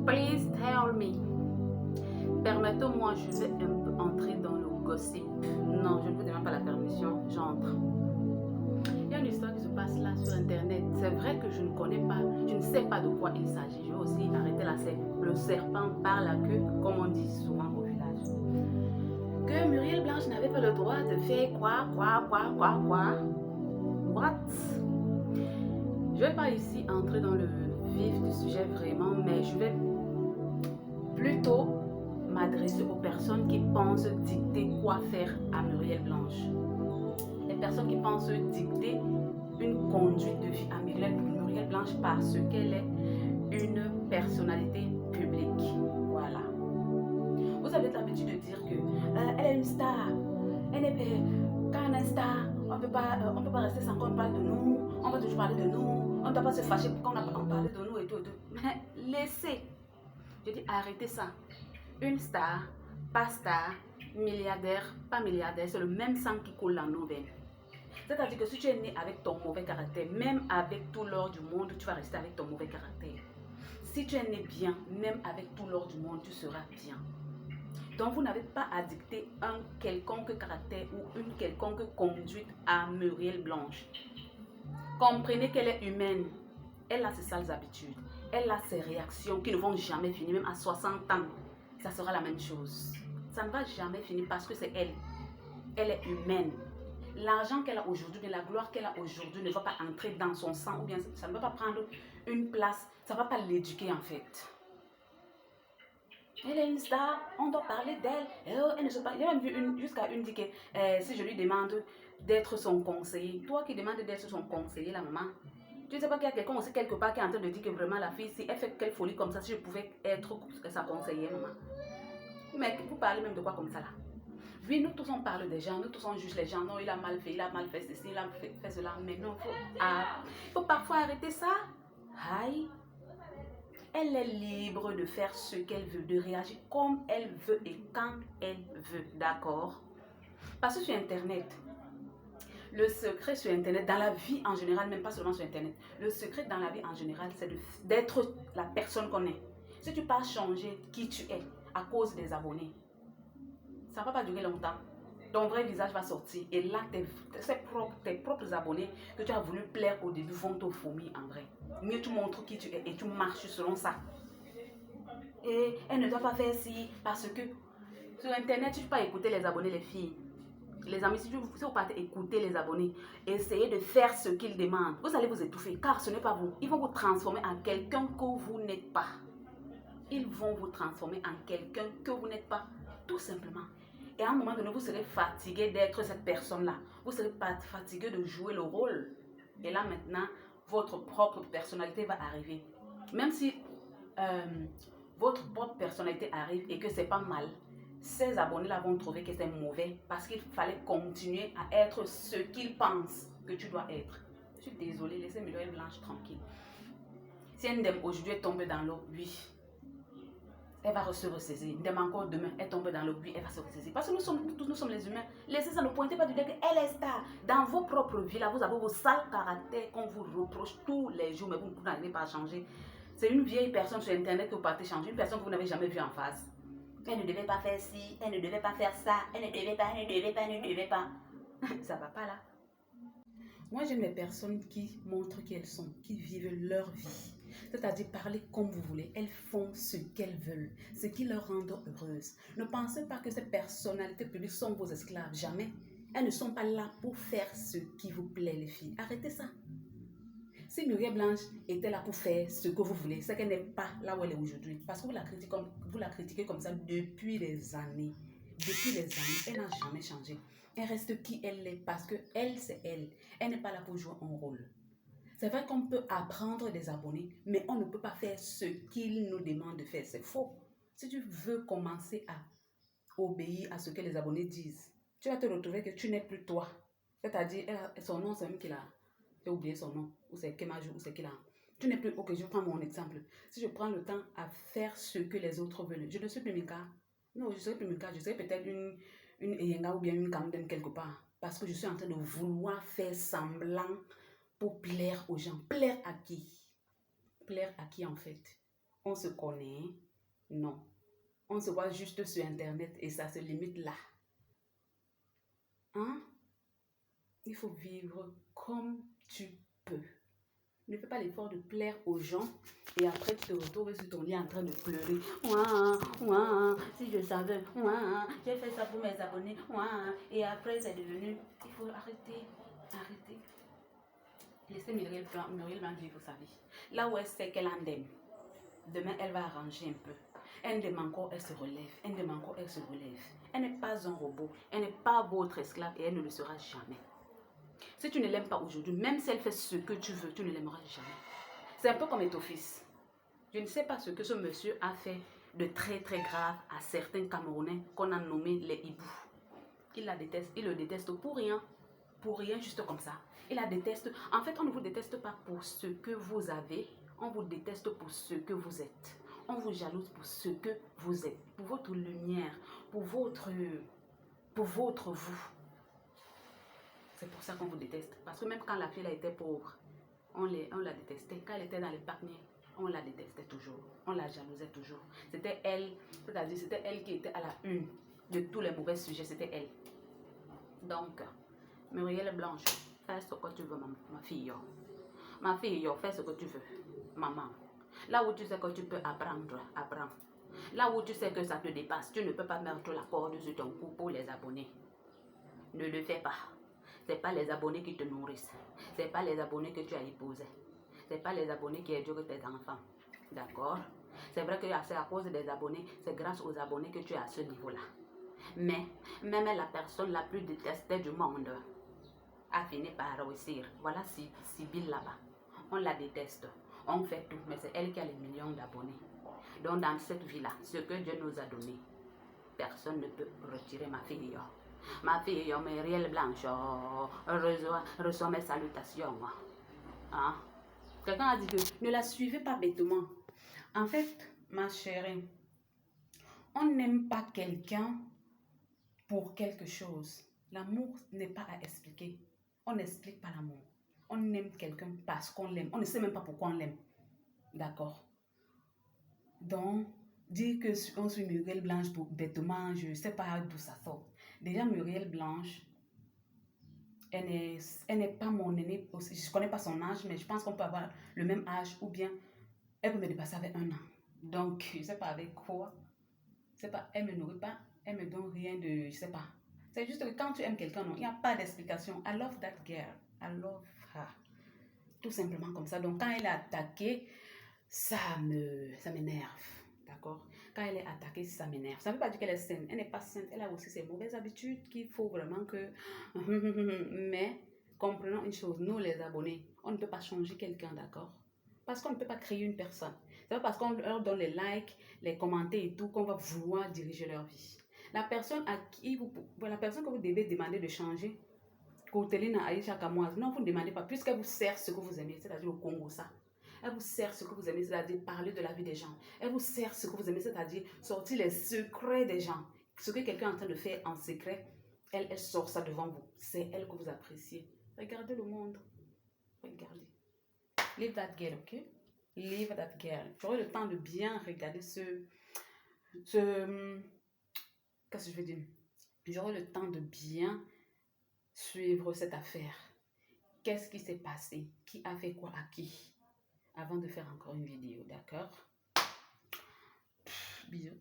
Please tell me. Permettez-moi, je vais un peu entrer dans le gossip. Non, je ne vous demande pas la permission, j'entre. Il y a une histoire qui se passe là sur internet. C'est vrai que je ne connais pas, je ne sais pas de quoi il s'agit. Je vais aussi arrêter la scène. Le serpent par la queue, comme on dit souvent au village. Que Muriel Blanche n'avait pas le droit de faire quoi. What? Je ne vais pas ici entrer dans le vif du sujet vraiment, mais je vais plutôt m'adresser aux personnes qui pensent dicter quoi faire à Muriel Blanche. Les personnes qui pensent dicter une conduite de vie à Muriel Blanche parce qu'elle est une personnalité publique. Voilà. Vous avez l'habitude de dire que elle est une star. Quand on est star, on ne peut pas rester sans qu'on parle de nous. On va toujours parler de nous. On ne doit pas se fâcher pour qu'on a parlé de nous et tout. Mais laissez. Je dis arrêtez ça. Une star, pas star, milliardaire, pas milliardaire, c'est le même sang qui coule dans nos veines. C'est-à-dire que si tu es né avec ton mauvais caractère, même avec tout l'or du monde, tu vas rester avec ton mauvais caractère. Si tu es né bien, même avec tout l'or du monde, tu seras bien. Donc vous n'avez pas à dicter un quelconque caractère ou une quelconque conduite à Muriel Blanche. Comprenez qu'elle est humaine. Elle a ses sales habitudes. Elle a ses réactions qui ne vont jamais finir, même à 60 ans. Ça sera la même chose. Ça ne va jamais finir parce que c'est elle. Elle est humaine. L'argent qu'elle a aujourd'hui, la gloire qu'elle a aujourd'hui ne va pas entrer dans son sang ou bien ça ne va pas prendre une place. Ça ne va pas l'éduquer en fait. Elle est une star, on doit parler d'elle. Elle ne se parle. Il y a même vu jusqu'à une dit que si je lui demande d'être son conseiller, toi qui demandes d'être son conseiller, la maman, tu ne sais pas qu'il y a quelqu'un aussi quelque part qui est en train de dire que vraiment la fille, si elle fait quelle folie comme ça, si je pouvais être sa conseillère, maman. Mais vous parlez même de quoi comme ça là? Oui, nous tous on parle des gens, nous tous on juge les gens. Non, il a mal fait ceci, il a fait cela. Mais non, il faut parfois arrêter ça. Aïe. Elle est libre de faire ce qu'elle veut, de réagir comme elle veut et quand elle veut, d'accord? Parce que sur Internet, le secret sur Internet, dans la vie en général, même pas seulement sur Internet, le secret dans la vie en général, c'est d'être la personne qu'on est. Si tu pas changer qui tu es à cause des abonnés, ça ne va pas durer longtemps. Ton vrai visage va sortir et là, tes propres abonnés que tu as voulu plaire au début vont te vomir en vrai. Mieux tu montres qui tu es et tu marches selon ça. Et elle ne doit pas faire ci parce que sur Internet, tu ne peux pas écouter les abonnés, les filles. Les amis, si vous partez écouter les abonnés, essayez de faire ce qu'ils demandent. Vous allez vous étouffer car ce n'est pas vous. Ils vont vous transformer en quelqu'un que vous n'êtes pas. Ils vont vous transformer en quelqu'un que vous n'êtes pas, tout simplement. Et à un moment donné, vous serez fatigué d'être cette personne-là. Vous serez fatigué de jouer le rôle. Et là maintenant, votre propre personnalité va arriver. Même si votre propre personnalité arrive et que c'est pas mal, ces abonnés-là vont trouver que c'est mauvais parce qu'il fallait continuer à être ce qu'ils pensent que tu dois être. Je suis désolée, laissez Muriel Blanche tranquille. Si Ndem aujourd'hui est tombée dans l'eau, oui, elle va se ressaisir. Ndem encore demain, elle tombe dans l'eau, oui, elle va se ressaisir. Parce que nous sommes les humains. Laissez ça, ne pointez pas du doigt qu'elle est star. Dans vos propres vies, là, vous avez vos sales caractères qu'on vous reproche tous les jours, mais vous n'arrivez pas à changer. C'est une vieille personne sur Internet que vous partez changer, une personne que vous n'avez jamais vue en face. Elle ne devait pas faire ci, elle ne devait pas faire ça, elle ne devait pas. Ça va pas là. Moi, j'aime les personnes qui montrent qui elles sont, qui vivent leur vie. C'est-à-dire parler comme vous voulez. Elles font ce qu'elles veulent, ce qui leur rend heureuses. Ne pensez pas que ces personnalités publiques sont vos esclaves. Jamais. Elles ne sont pas là pour faire ce qui vous plaît, les filles. Arrêtez ça. Si Muriel Blanche était là pour faire ce que vous voulez, c'est qu'elle n'est pas là où elle est aujourd'hui. Parce que vous la critiquez comme ça depuis des années. Depuis les années, elle n'a jamais changé. Elle reste qui elle est parce que elle, c'est elle. Elle n'est pas là pour jouer un rôle. C'est vrai qu'on peut apprendre des abonnés, mais on ne peut pas faire ce qu'ils nous demandent de faire. C'est faux. Si tu veux commencer à obéir à ce que les abonnés disent, tu vas te retrouver que tu n'es plus toi. C'est-à-dire, son nom, c'est même qu'il a. J'ai oublié son nom, ou c'est Kemaju, ou c'est qu'il a. Tu n'es plus. Ok, je prends mon exemple. Si je prends le temps à faire ce que les autres veulent, je ne suis plus Mika. Non, je serai plus Mika. Je serai peut-être une Eyenga ou bien une Kamden quelque part. Parce que je suis en train de vouloir faire semblant pour plaire aux gens. Plaire à qui? Plaire à qui en fait? on se connaît. Non. On se voit juste sur Internet et ça se limite là. Hein? Il faut vivre comme tu peux. Ne fais pas l'effort de plaire aux gens et après tu te retrouves sur ton lit en train de pleurer. Ouah, ouah, si je savais, ouah, j'ai fait ça pour mes abonnés. Ouah, et après c'est devenu. Il faut arrêter. Arrêter. Laissez Muriel Blanc vivre sa vie. Là où elle sait qu'elle en aime, demain elle va arranger un peu. Elle aime encore, elle se relève. Elle aime encore, elle se relève. Elle n'est pas un robot. Elle n'est pas votre esclave et elle ne le sera jamais. Si tu ne l'aimes pas aujourd'hui, même si elle fait ce que tu veux, tu ne l'aimeras jamais. C'est un peu comme ton fils. Je ne sais pas ce que ce monsieur a fait de très très grave à certains Camerounais qu'on a nommés les hiboux. Il la déteste, il le déteste pour rien. Pour rien, juste comme ça. Il la déteste. En fait, on ne vous déteste pas pour ce que vous avez. On vous déteste pour ce que vous êtes. On vous jalouse pour ce que vous êtes. Pour votre lumière. Pour votre vous. C'est pour ça qu'on vous déteste. Parce que même quand la fille elle était pauvre, on la détestait. Quand elle était dans les partenaires, on la détestait toujours. On la jalousait toujours. C'était elle, c'est-à-dire c'était elle qui était à la une de tous les mauvais sujets. C'était elle. Donc, Muriel Blanche, fais ce que tu veux, ma fille. Ma fille, fais ce que tu veux. Maman. Là où tu sais que tu peux apprendre, apprends. Là où tu sais que ça te dépasse, tu ne peux pas mettre la corde sur ton cou pour les abonnés. Ne le fais pas. Ce n'est pas les abonnés qui te nourrissent. Ce n'est pas les abonnés que tu as épousés. Ce n'est pas les abonnés qui éduquent tes enfants. D'accord? C'est vrai que c'est à cause des abonnés, c'est grâce aux abonnés que tu es à ce niveau-là. Mais même la personne la plus détestée du monde a fini par réussir. Voilà Sibylle là-bas. On la déteste. On fait tout, mais c'est elle qui a les millions d'abonnés. Donc dans cette vie-là, ce que Dieu nous a donné, personne ne peut retirer ma fille. Ma fille, Muriel Blanche, reçoit mes salutations. Hein? Quelqu'un a dit que ne la suivez pas bêtement. En fait, ma chérie, on n'aime pas quelqu'un pour quelque chose. L'amour n'est pas à expliquer. On n'explique pas l'amour. On aime quelqu'un parce qu'on l'aime. On ne sait même pas pourquoi on l'aime. D'accord? Donc, dire que on suit Muriel Blanche pour bêtement, je ne sais pas d'où ça sort. Déjà, Muriel Blanche, elle n'est pas mon aînée aussi. Je ne connais pas son âge, mais je pense qu'on peut avoir le même âge ou bien elle peut me dépasser avec 1 an. Donc, je ne sais pas avec quoi. Je sais pas, elle ne me nourrit pas, elle me donne rien de, je ne sais pas. C'est juste que quand tu aimes quelqu'un, non, il n'y a pas d'explication. I love that girl. I love her. Tout simplement comme ça. Donc, quand elle est attaquée, ça m'énerve. D'accord? Quand elle est attaquée, ça m'énerve. Ça ne veut pas dire qu'elle est saine. Elle n'est pas saine. Elle a aussi ses mauvaises habitudes qu'il faut vraiment que... Mais, comprenons une chose. Nous, les abonnés, on ne peut pas changer quelqu'un, d'accord? Parce qu'on ne peut pas créer une personne. C'est pas parce qu'on leur donne les likes, les commentaires et tout qu'on va vouloir diriger leur vie. La personne que vous devez demander de changer, Coteline Aïcha Kamoise, non, vous ne demandez pas, puisqu'elle vous sert ce que vous aimez, c'est-à-dire le Congo, ça. Elle vous sert ce que vous aimez, c'est-à-dire parler de la vie des gens. Elle vous sert ce que vous aimez, c'est-à-dire sortir les secrets des gens. Ce que quelqu'un est en train de faire en secret, elle sort ça devant vous. C'est elle que vous appréciez. Regardez le monde. Regardez. Leave that girl, ok? Leave that girl. J'aurai le temps de bien regarder qu'est-ce que je veux dire? J'aurai le temps de bien suivre cette affaire. Qu'est-ce qui s'est passé? Qui a fait quoi à qui? Avant de faire encore une vidéo, d'accord? Bisous.